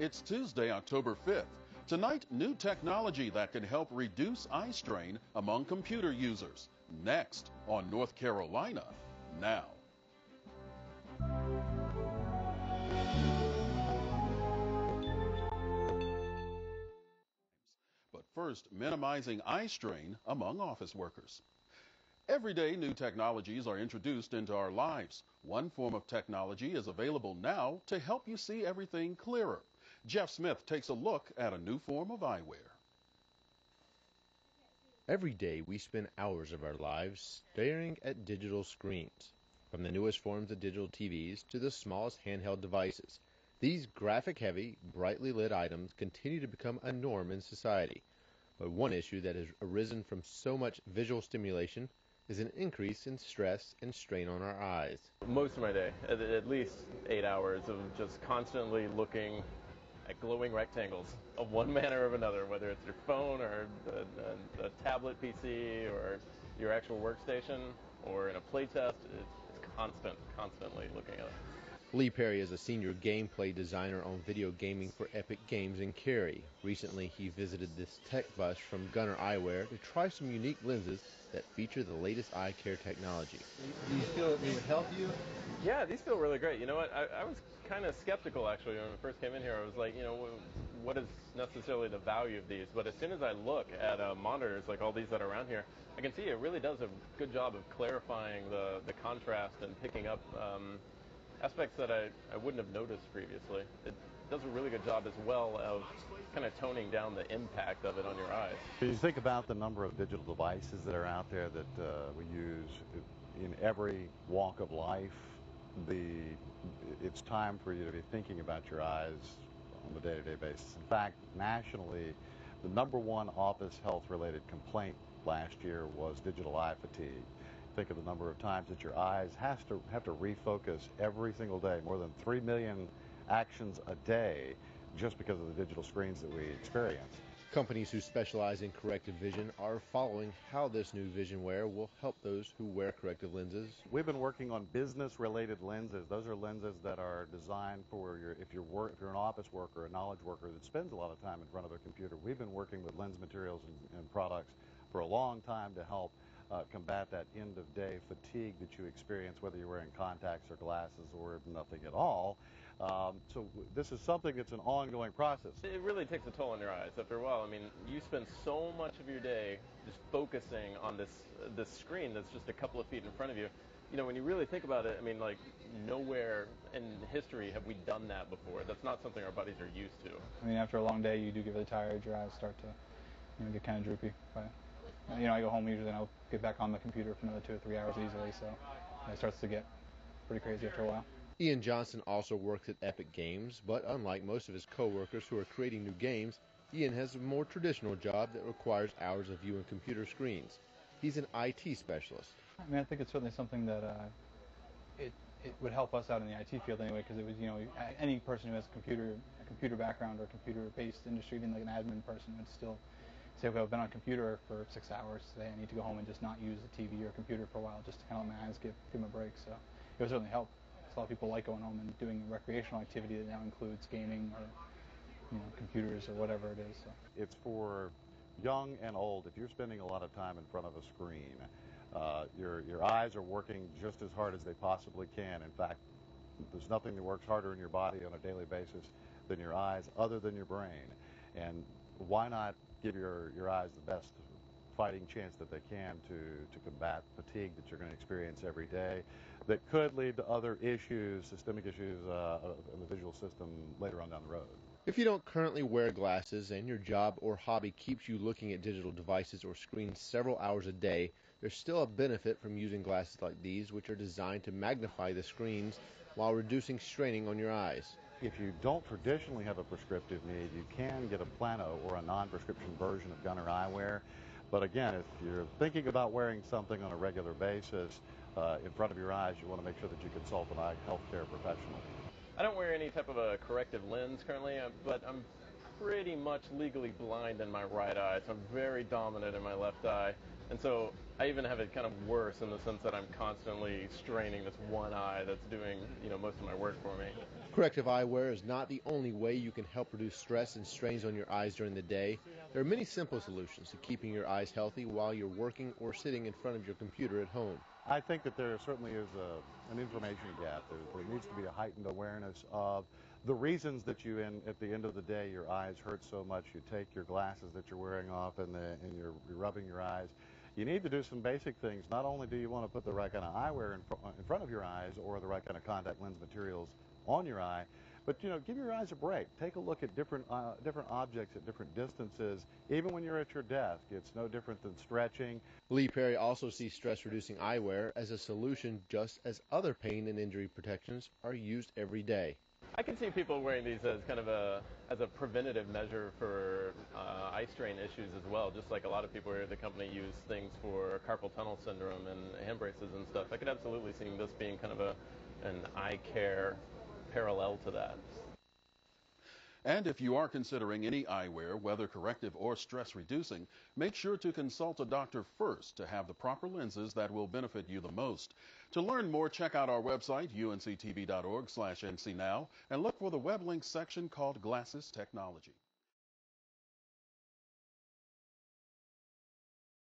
It's Tuesday, October 5th. Tonight, new technology that can help reduce eye strain among computer users. Next on North Carolina Now. But first, minimizing eye strain among office workers. Every day, new technologies are introduced into our lives. One form of technology is available now to help you see everything clearer. Jeff Smith takes a look at a new form of eyewear. Every day, we spend hours of our lives staring at digital screens. From the newest forms of digital TVs to the smallest handheld devices, these graphic-heavy, brightly lit items continue to become a norm in society. But one issue that has arisen from so much visual stimulation is an increase in stress and strain on our eyes. Most of my day, at least 8 hours of just constantly looking at glowing rectangles of one manner or another, whether it's your phone or a tablet PC or your actual workstation or in a playtest. It's constantly looking at it. Lee Perry is a senior gameplay designer on video gaming for Epic Games in Cary. Recently, he visited this tech bus from Gunnar Eyewear to try some unique lenses that feature the latest eye care technology. Do you feel it would help you? Yeah, these feel really great. You know what? I was kind of skeptical actually when I first came in here. I was like, what is necessarily the value of these? But as soon as I look at monitors like all these that are around here, I can see it really does a good job of clarifying the contrast and picking up aspects that I wouldn't have noticed previously. It does a really good job as well of kind of toning down the impact of it on your eyes. You think about the number of digital devices that are out there that we use in every walk of life. It's time for you to be thinking about your eyes on a day-to-day basis. In fact, nationally, the number one office health-related complaint last year was digital eye fatigue. Think of the number of times that your eyes have to refocus every single day, more than 3 million actions a day, just because of the digital screens that we experience. Companies who specialize in corrective vision are following how this new vision wear will help those who wear corrective lenses. We've been working on business-related lenses. Those are lenses that are designed for if you're an office worker, a knowledge worker that spends a lot of time in front of a computer. We've been working with lens materials and products for a long time to help combat that end-of-day fatigue that you experience, whether you're wearing contacts or glasses or nothing at all. So this is something that's an ongoing process. It really takes a toll on your eyes after a while. I mean, you spend so much of your day just focusing on this screen that's just a couple of feet in front of you. When you really think about it, I mean, like, nowhere in history have we done that before. That's not something our bodies are used to. I mean, after a long day, you do get really tired. Your eyes start to get kind of droopy. But I go home usually and I'll get back on the computer for another 2 or 3 hours easily, so it starts to get pretty crazy after a while. Ian Johnson also works at Epic Games, but unlike most of his co-workers who are creating new games, Ian has a more traditional job that requires hours of viewing computer screens. He's an IT specialist. I mean, I think it's certainly something that it would help us out in the IT field anyway, because it was, any person who has a computer background or computer-based industry, even like an admin person, would still say, okay, I've been on a computer for 6 hours today. I need to go home and just not use the TV or computer for a while, just to kind of let my eyes give them a break. So it would certainly help. A lot of people like going home and doing recreational activity that now includes gaming or computers or whatever it is. So. It's for young and old. If you're spending a lot of time in front of a screen, your eyes are working just as hard as they possibly can. In fact, there's nothing that works harder in your body on a daily basis than your eyes, other than your brain. And why not give your eyes the best fighting chance that they can to combat fatigue that you're going to experience every day that could lead to other issues, systemic issues in the visual system later on down the road. If you don't currently wear glasses and your job or hobby keeps you looking at digital devices or screens several hours a day, there's still a benefit from using glasses like these, which are designed to magnify the screens while reducing straining on your eyes. If you don't traditionally have a prescriptive need, you can get a plano or a non-prescription version of Gunnar Eyewear. But again, if you're thinking about wearing something on a regular basis in front of your eyes, you want to make sure that you consult an eye healthcare professional. I don't wear any type of a corrective lens currently, but I'm pretty much legally blind in my right eye, so I'm very dominant in my left eye. And so I even have it kind of worse in the sense that I'm constantly straining this one eye that's doing, most of my work for me. Corrective eyewear is not the only way you can help reduce stress and strains on your eyes during the day. There are many simple solutions to keeping your eyes healthy while you're working or sitting in front of your computer at home. I think that there certainly is an information gap. There needs to be a heightened awareness of the reasons that at the end of the day, your eyes hurt so much. You take your glasses that you're wearing off and you're rubbing your eyes. You need to do some basic things. Not only do you want to put the right kind of eyewear in front of your eyes or the right kind of contact lens materials on your eye, but give your eyes a break. Take a look at different objects at different distances. Even when you're at your desk, it's no different than stretching. Lee Perry also sees stress-reducing eyewear as a solution, just as other pain and injury protections are used every day. I can see people wearing these as kind of a preventative measure for eye strain issues as well. Just like a lot of people here at the company use things for carpal tunnel syndrome and hand braces and stuff. I could absolutely see this being kind of an eye care parallel to that. And if you are considering any eyewear, whether corrective or stress-reducing, make sure to consult a doctor first to have the proper lenses that will benefit you the most. To learn more, check out our website, UNC-TV.org/NCNow, and look for the web link section called Glasses Technology.